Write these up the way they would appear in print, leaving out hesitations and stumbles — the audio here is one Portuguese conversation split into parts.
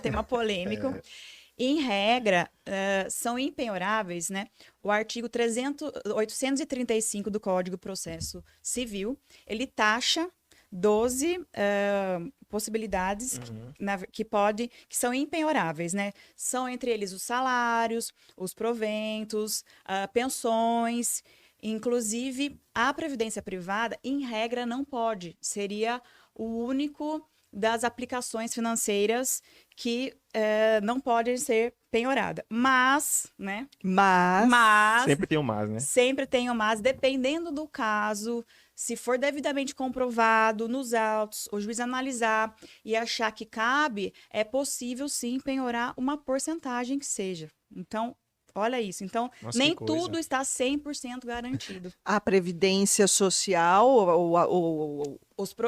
um tema polêmico. Em regra, são impenhoráveis, né? O artigo 835 do Código de Processo Civil, ele taxa 12 possibilidades que são impenhoráveis, né? São entre eles os salários, os proventos, pensões, inclusive a previdência privada, em regra, não pode. Seria o único das aplicações financeiras que não pode ser penhorada. Mas, né? Mas... Sempre tem um mas, né? Sempre tem um mas, dependendo do caso, se for devidamente comprovado nos autos, o juiz analisar e achar que cabe, é possível sim penhorar uma porcentagem que seja. Então, olha isso. Então, Nossa, nem que coisa. tudo está 100% garantido. A Previdência Social,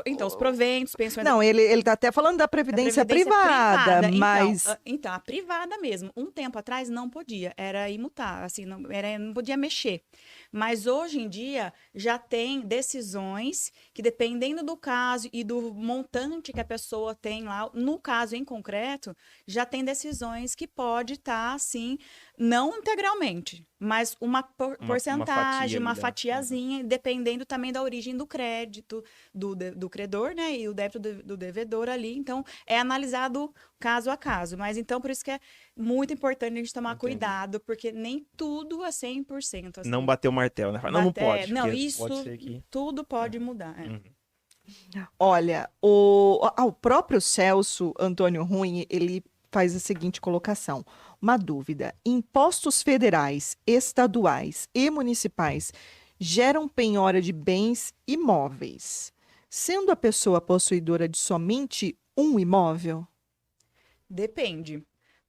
Então, os proventos, pensões... Não, ele tá até falando da Previdência privada, mas... Então, a privada mesmo. Um tempo atrás não podia, era imutável, assim, não podia mexer. Mas hoje em dia já tem decisões que, dependendo do caso e do montante que a pessoa tem lá, no caso em concreto, já tem decisões que pode estar, assim, não integralmente, mas uma porcentagem, uma fatiazinha, dependendo também da origem do crédito, do credor, né, e o débito do devedor ali. Então, é analisado caso a caso. Mas, então, por isso que é muito importante a gente tomar cuidado, porque nem tudo é 100%. Assim. Não bater o martelo, né? Não pode. Não, porque isso pode ser que... tudo pode mudar. Olha, o próprio Celso Antônio Ruim, ele faz a seguinte colocação. Uma dúvida. Impostos federais, estaduais e municipais geram penhora de bens imóveis, sendo a pessoa possuidora de somente um imóvel? Depende.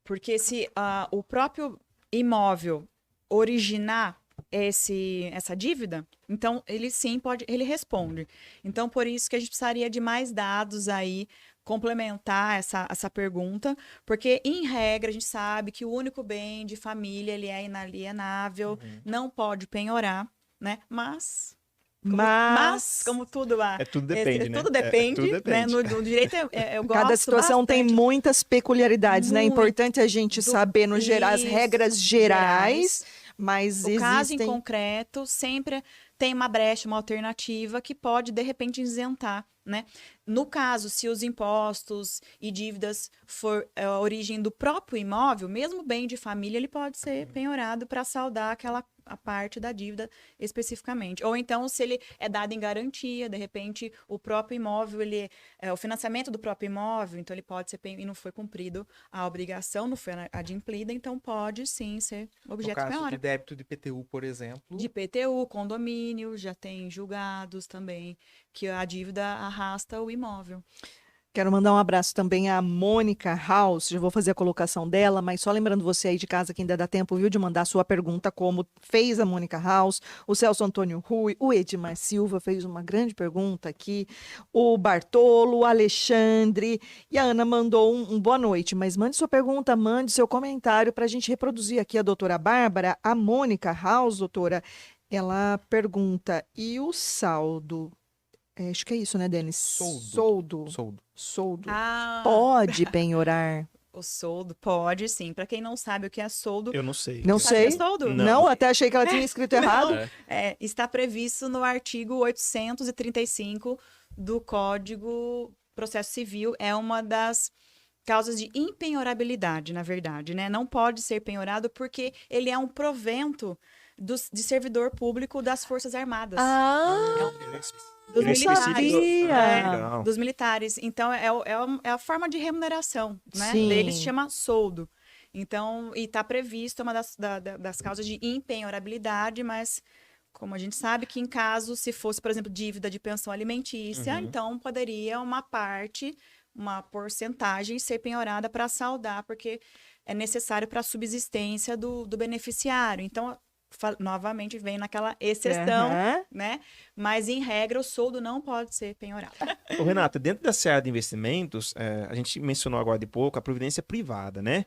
Porque se o próprio imóvel originar essa dívida, então ele sim pode, ele responde. Então, por isso que a gente precisaria de mais dados aí, complementar essa pergunta, porque, em regra, a gente sabe que o único bem de família, ele é inalienável, não pode penhorar, né? Mas, como tudo lá... tudo depende, né? Tudo depende, tudo depende. Né? No direito, eu gosto Cada situação tem bastante. muitas peculiaridades, né? É importante a gente saber, no geral, as Isso, regras gerais, mas o caso em existem... concreto sempre tem uma brecha, uma alternativa que pode, de repente, isentar, né? No caso, se os impostos e dívidas for a origem do próprio imóvel, mesmo bem de família, ele pode ser penhorado para saldar a parte da dívida especificamente. Ou então, se ele é dado em garantia, de repente, o próprio imóvel, o financiamento do próprio imóvel, então ele pode ser e não foi cumprido a obrigação, não foi adimplida, então pode sim ser objeto de No caso penhora. de débito de IPTU, por exemplo. De IPTU, condomínio, já tem julgados também, que a dívida arrasta o imóvel. Quero mandar um abraço também à Mônica House, já vou fazer a colocação dela, mas só lembrando você aí de casa que ainda dá tempo, viu, de mandar a sua pergunta, como fez a Mônica House, o Celso Antônio Rui, o Edmar Silva fez uma grande pergunta aqui, o Bartolo, o Alexandre, e a Ana mandou um boa noite, mas mande sua pergunta, mande seu comentário para a gente reproduzir aqui a doutora Bárbara. A Mônica House, doutora, ela pergunta, e o saldo? Acho que é isso, né, Denis? Soldo. Pode penhorar? O soldo pode, sim. Para quem não sabe o que é soldo... Eu não sei. Não sabe sei. o que é soldo? Não, até achei que ela tinha escrito errado. Está previsto no artigo 835 do Código de Processo Civil. É uma das causas de impenhorabilidade, na verdade, né? Não pode ser penhorado porque ele é um provento de servidor público das Forças Armadas. Dos militares. Dos militares. Então, é a forma de remuneração, né? Sim. Deles chama soldo. Então, e está previsto uma das causas de impenhorabilidade, mas, como a gente sabe, que em caso, se fosse, por exemplo, dívida de pensão alimentícia, então poderia uma porcentagem ser penhorada para saldar, porque é necessário para a subsistência do beneficiário. Então, novamente vem naquela exceção, né? mas em regra o soldo não pode ser penhorado. Ô, Renata, dentro da seara de investimentos, a gente mencionou agora de pouco a previdência privada, né?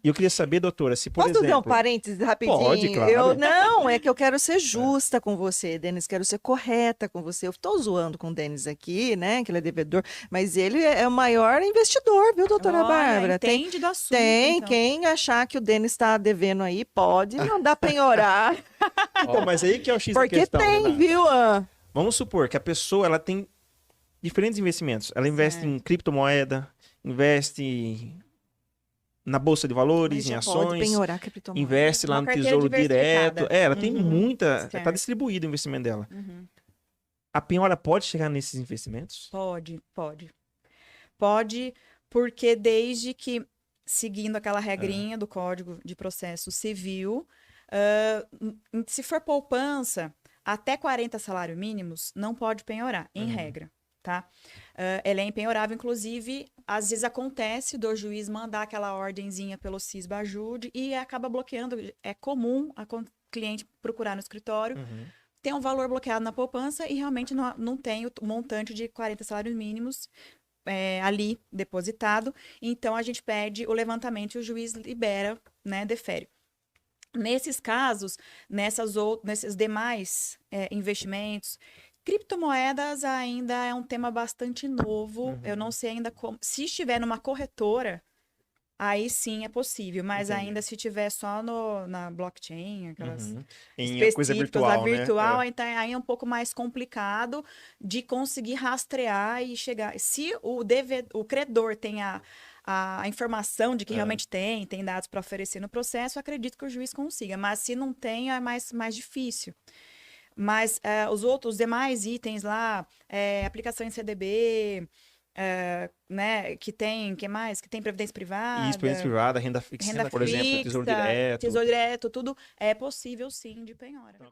E eu queria saber, doutora, se por Posso exemplo... fazer um parênteses rapidinho? Pode, claro. Não, é que eu quero ser justa com você, Denis, quero ser correta com você. Eu estou zoando com o Denis aqui, né, que ele é devedor, mas ele é o maior investidor, viu, doutora Olha, Bárbara? entende do assunto, Tem, então. quem achar que o Denis está devendo aí, pode mandar penhorar, Então, mas aí que é o X da porque questão, tem, Renata. viu? Vamos supor que a pessoa ela tem diferentes investimentos. Ela investe em criptomoeda, investe na bolsa de valores, Mas em já pode ações, penhorar criptomoeda. investe lá Uma no carteira Tesouro Direto. diversificada. Ela tem muita, está Certo. distribuído o investimento dela. Uhum. A penhora pode chegar nesses investimentos? Pode. Pode, porque desde que, seguindo aquela regrinha do Código de Processo Civil, se for poupança, até 40 salários mínimos, não pode penhorar, em regra, tá? Ela é impenhorável, inclusive, às vezes acontece do juiz mandar aquela ordenzinha pelo CISBA-Ajude e acaba bloqueando. É comum a cliente procurar no escritório, tem um valor bloqueado na poupança e realmente não tem o montante de 40 salários mínimos ali depositado. Então, a gente pede o levantamento e o juiz libera, né, defere. Nesses casos, nesses demais investimentos, criptomoedas ainda é um tema bastante novo. Eu não sei ainda como. Se estiver numa corretora, aí sim é possível, mas Entendi. ainda se tiver só na blockchain, aquelas Em coisa específicas, virtual, a virtual, né? então aí é um pouco mais complicado de conseguir rastrear e chegar. Se o credor tem a informação de que realmente tem dados para oferecer no processo, eu acredito que o juiz consiga, mas se não tem, é mais difícil. Mas os demais itens lá, aplicação em CDB, né, que tem mais? Que tem previdência privada. E previdência privada, renda fixa, Renda por exemplo, fixa, Tesouro Direto. Tesouro Direto, tudo é possível sim de penhora.